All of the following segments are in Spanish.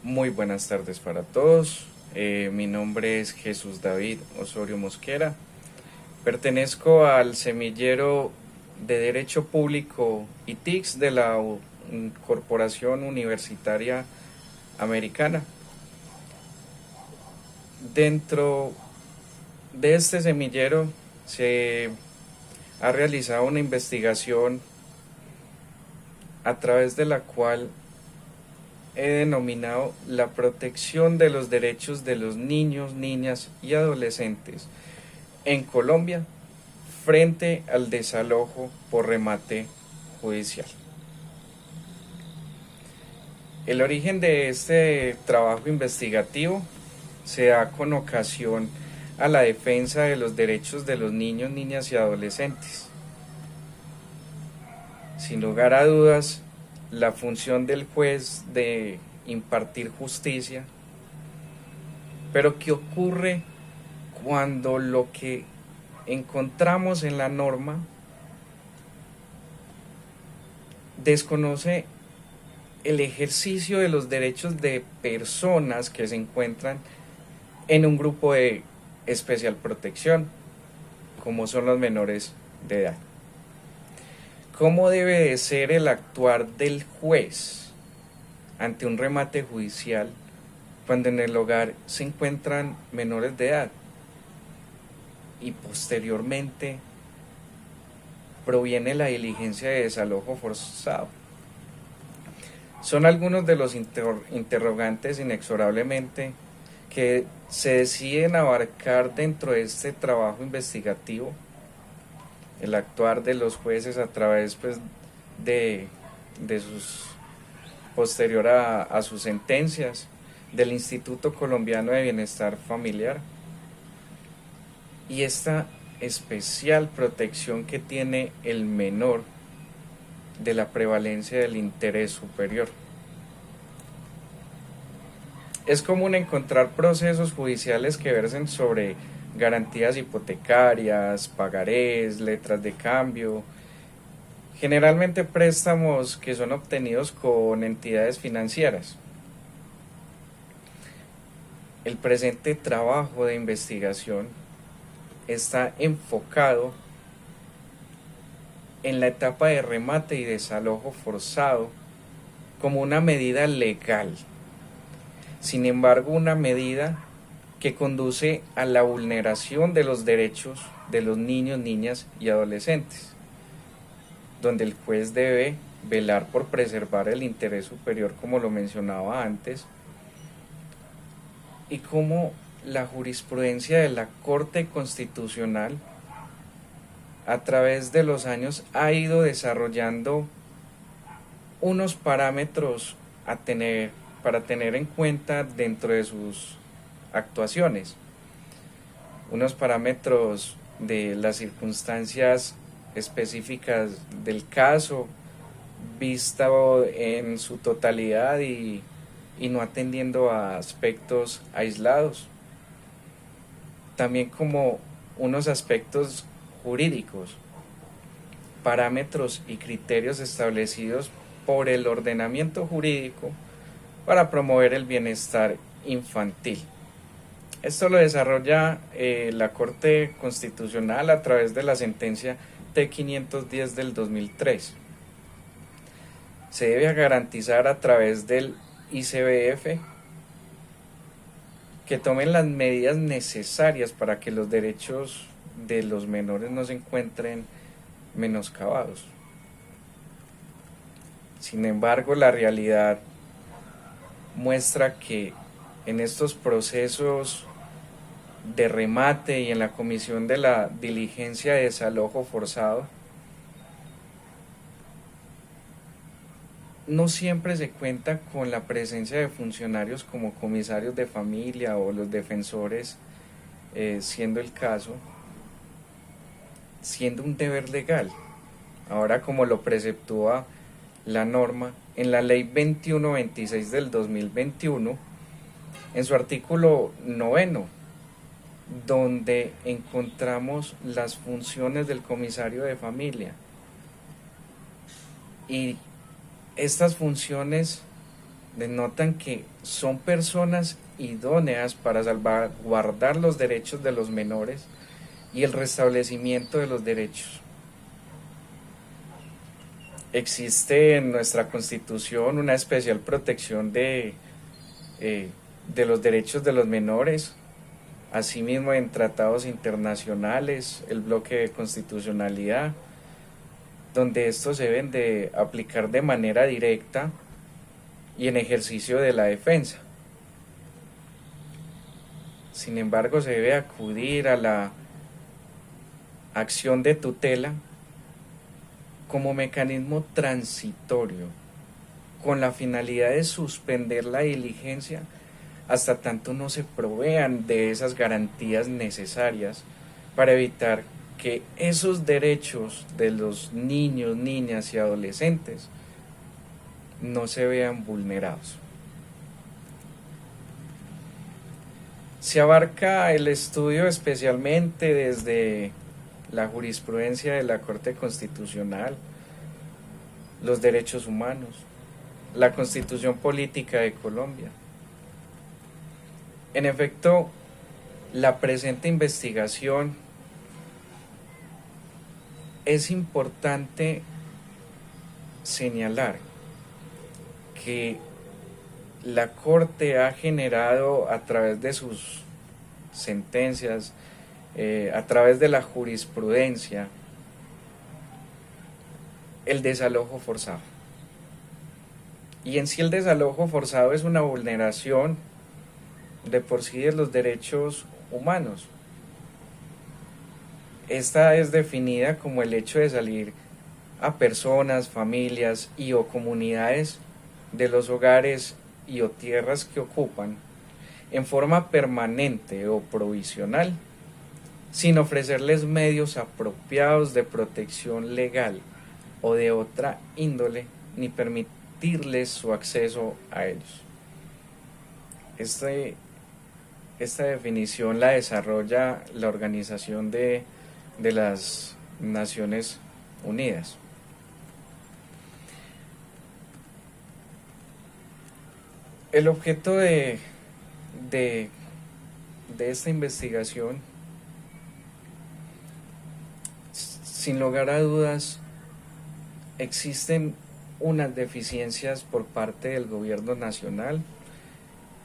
Muy buenas tardes para todos. Mi nombre es Jesús David Osorio Mosquera. Pertenezco al semillero de Derecho Público ITICS de la Corporación Universitaria Americana. Dentro de este semillero se ha realizado una investigación a través de la cual he denominado la protección de los derechos de los niños, niñas y adolescentes en Colombia frente al desalojo por remate judicial. El origen de este trabajo investigativo se da con ocasión a la defensa de los derechos de los niños, niñas y adolescentes. Sin lugar a dudas, la función del juez de impartir justicia, pero ¿qué ocurre cuando lo que encontramos en la norma desconoce el ejercicio de los derechos de personas que se encuentran en un grupo de especial protección, como son los menores de edad? ¿Cómo debe de ser el actuar del juez ante un remate judicial cuando en el hogar se encuentran menores de edad y posteriormente proviene la diligencia de desalojo forzado? Son algunos de los interrogantes inexorablemente que se deciden abarcar dentro de este trabajo investigativo. El actuar de los jueces a través de sus posterior a sus sentencias, del Instituto Colombiano de Bienestar Familiar, y esta especial protección que tiene el menor de la prevalencia del interés superior. Es común encontrar procesos judiciales que versen sobre garantías hipotecarias, pagarés, letras de cambio, generalmente préstamos que son obtenidos con entidades financieras. El presente trabajo de investigación está enfocado en la etapa de remate y desalojo forzado como una medida legal. Sin embargo, una medida que conduce a la vulneración de los derechos de los niños, niñas y adolescentes, donde el juez debe velar por preservar el interés superior, como lo mencionaba antes, y como la jurisprudencia de la Corte Constitucional a través de los años ha ido desarrollando unos parámetros para tener en cuenta dentro de sus actuaciones, unos parámetros de las circunstancias específicas del caso, visto en su totalidad y no atendiendo a aspectos aislados, también como unos aspectos jurídicos, parámetros y criterios establecidos por el ordenamiento jurídico para promover el bienestar infantil. Esto lo desarrolla la Corte Constitucional a través de la sentencia T510 del 2003. Se debe garantizar a través del ICBF que tomen las medidas necesarias para que los derechos de los menores no se encuentren menoscabados. Sin embargo, la realidad muestra que en estos procesos de remate y en la comisión de la diligencia de desalojo forzado, no siempre se cuenta con la presencia de funcionarios como comisarios de familia o los defensores, siendo el caso, siendo un deber legal. Ahora, como lo preceptúa la norma en la ley 2126 del 2021, en su artículo 9, donde encontramos las funciones del comisario de familia, y estas funciones denotan que son personas idóneas para salvaguardar los derechos de los menores y el restablecimiento de los derechos. Existe en nuestra Constitución una especial protección de los derechos de los menores, asimismo en tratados internacionales, el bloque de constitucionalidad, donde estos se deben de aplicar de manera directa y en ejercicio de la defensa. Sin embargo, se debe acudir a la acción de tutela como mecanismo transitorio, con la finalidad de suspender la diligencia hasta tanto no se provean de esas garantías necesarias para evitar que esos derechos de los niños, niñas y adolescentes no se vean vulnerados. Se abarca el estudio especialmente desde la jurisprudencia de la Corte Constitucional, los derechos humanos, la Constitución Política de Colombia. En efecto, la presente investigación es importante señalar que la Corte ha generado a través de sus sentencias, a través de la jurisprudencia, el desalojo forzado. Y en sí el desalojo forzado es una vulneración de por sí de los derechos humanos. Esta es definida como el hecho de salir a personas, familias y o comunidades de los hogares y o tierras que ocupan en forma permanente o provisional, sin ofrecerles medios apropiados de protección legal o de otra índole, ni permitirles su acceso a ellos. Esta definición la desarrolla la Organización de las Naciones Unidas. El objeto de esta investigación, sin lugar a dudas, existen unas deficiencias por parte del gobierno nacional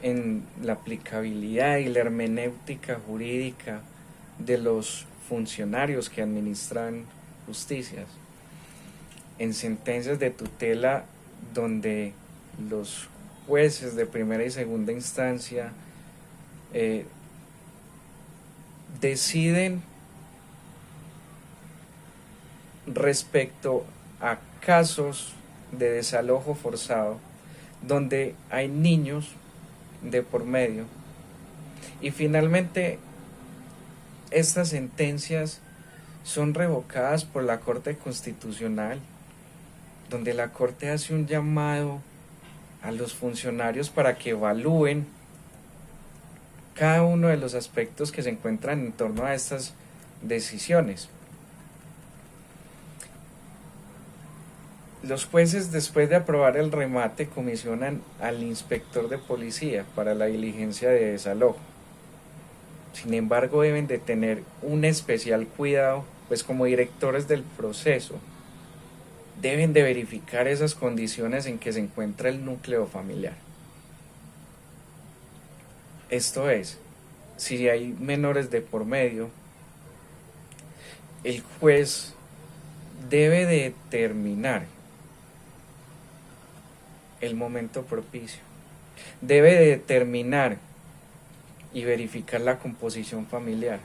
en la aplicabilidad y la hermenéutica jurídica de los funcionarios que administran justicias, en sentencias de tutela donde los jueces de primera y segunda instancia deciden respecto a casos de desalojo forzado donde hay niños de por medio, y finalmente estas sentencias son revocadas por la Corte Constitucional, donde la Corte hace un llamado a los funcionarios para que evalúen cada uno de los aspectos que se encuentran en torno a estas decisiones. Los jueces, después de aprobar el remate, comisionan al inspector de policía para la diligencia de desalojo. Sin embargo, deben de tener un especial cuidado, pues como directores del proceso, deben de verificar esas condiciones en que se encuentra el núcleo familiar. Esto es, si hay menores de por medio, el juez debe determinar el momento propicio, debe determinar y verificar la composición familiar.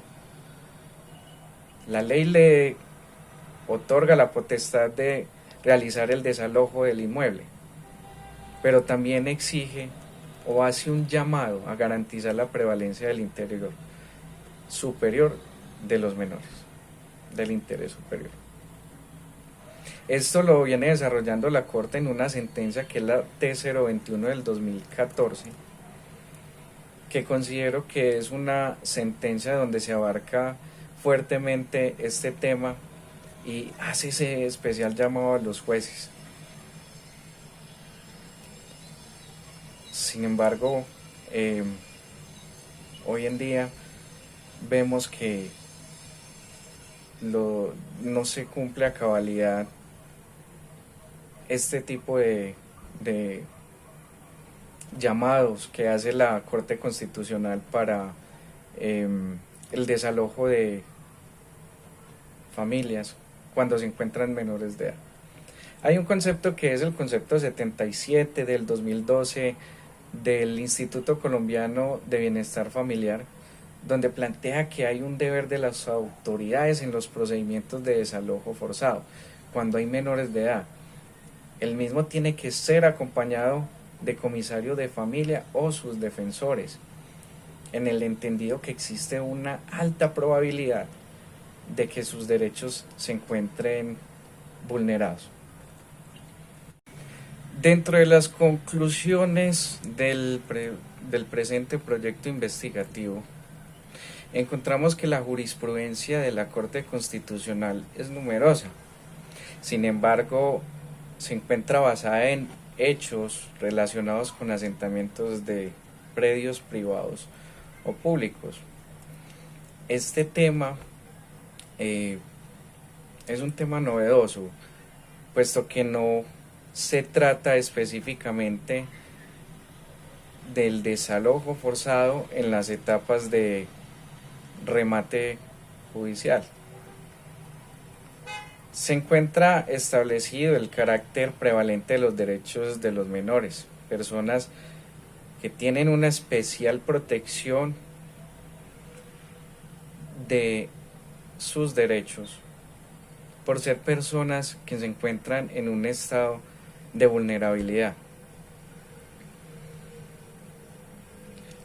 La ley le otorga la potestad de realizar el desalojo del inmueble, pero también exige o hace un llamado a garantizar la prevalencia del interés superior de los menores, del interés superior. Esto lo viene desarrollando la Corte en una sentencia que es la T021 del 2014, que considero que es una sentencia donde se abarca fuertemente este tema y hace ese especial llamado a los jueces. Sin embargo, hoy en día vemos que no se cumple a cabalidad este tipo de llamados que hace la Corte Constitucional para el desalojo de familias cuando se encuentran menores de edad. Hay un concepto que es el concepto 77 del 2012 del Instituto Colombiano de Bienestar Familiar, donde plantea que hay un deber de las autoridades en los procedimientos de desalojo forzado cuando hay menores de edad. El mismo tiene que ser acompañado de comisario de familia o sus defensores, en el entendido que existe una alta probabilidad de que sus derechos se encuentren vulnerados. Dentro de las conclusiones del presente proyecto investigativo, encontramos que la jurisprudencia de la Corte Constitucional es numerosa. Sin embargo, se encuentra basada en hechos relacionados con asentamientos de predios privados o públicos. Este tema es un tema novedoso, puesto que no se trata específicamente del desalojo forzado en las etapas de remate judicial. Se encuentra establecido el carácter prevalente de los derechos de los menores, personas que tienen una especial protección de sus derechos por ser personas que se encuentran en un estado de vulnerabilidad.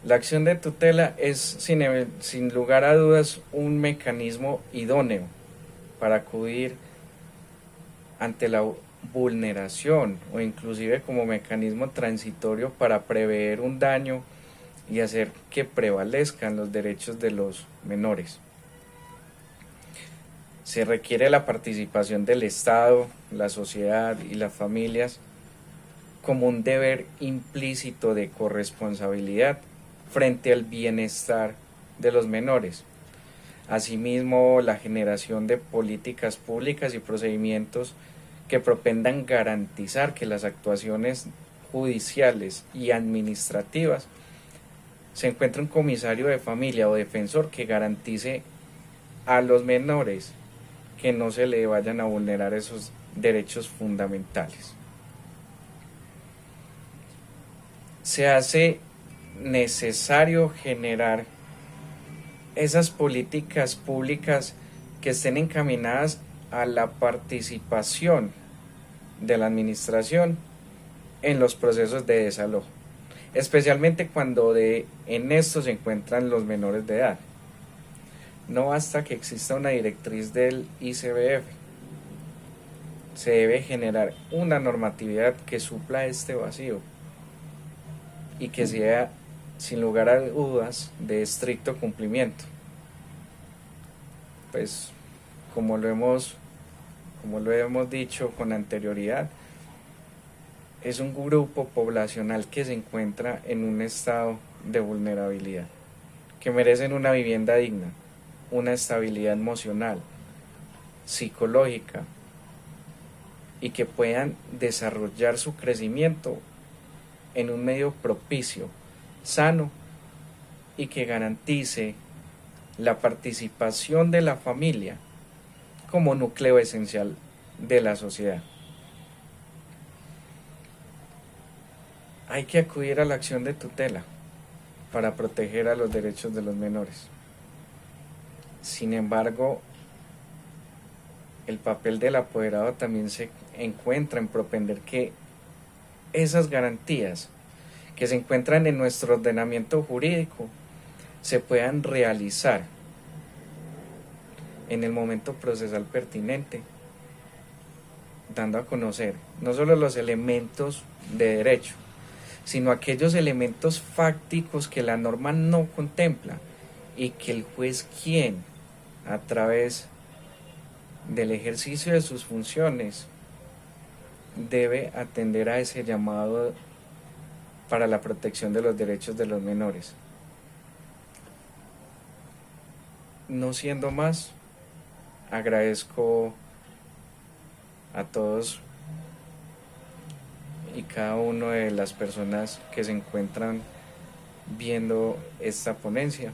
La acción de tutela es sin lugar a dudas un mecanismo idóneo para acudir ante la vulneración o inclusive como mecanismo transitorio para prever un daño y hacer que prevalezcan los derechos de los menores. Se requiere la participación del Estado, la sociedad y las familias como un deber implícito de corresponsabilidad frente al bienestar de los menores. Asimismo, la generación de políticas públicas y procedimientos que propendan garantizar que las actuaciones judiciales y administrativas se encuentre un comisario de familia o defensor que garantice a los menores que no se le vayan a vulnerar esos derechos fundamentales. Se hace necesario generar esas políticas públicas que estén encaminadas a la participación de la administración en los procesos de desalojo, especialmente cuando en estos se encuentran los menores de edad. No basta que exista una directriz del ICBF, se debe generar una normatividad que supla este vacío y que sea, sin lugar a dudas, de estricto cumplimiento. Pues como lo hemos dicho con anterioridad, es un grupo poblacional que se encuentra en un estado de vulnerabilidad, que merecen una vivienda digna, una estabilidad emocional, psicológica y que puedan desarrollar su crecimiento en un medio propicio, sano y que garantice la participación de la familia como núcleo esencial de la sociedad. Hay que acudir a la acción de tutela para proteger a los derechos de los menores. Sin embargo, el papel del apoderado también se encuentra en propender que esas garantías que se encuentran en nuestro ordenamiento jurídico se puedan realizar en el momento procesal pertinente, dando a conocer no solo los elementos de derecho, sino aquellos elementos fácticos que la norma no contempla y que el juez a través del ejercicio de sus funciones debe atender a ese llamado para la protección de los derechos de los menores. No siendo más, agradezco a todos y cada una de las personas que se encuentran viendo esta ponencia.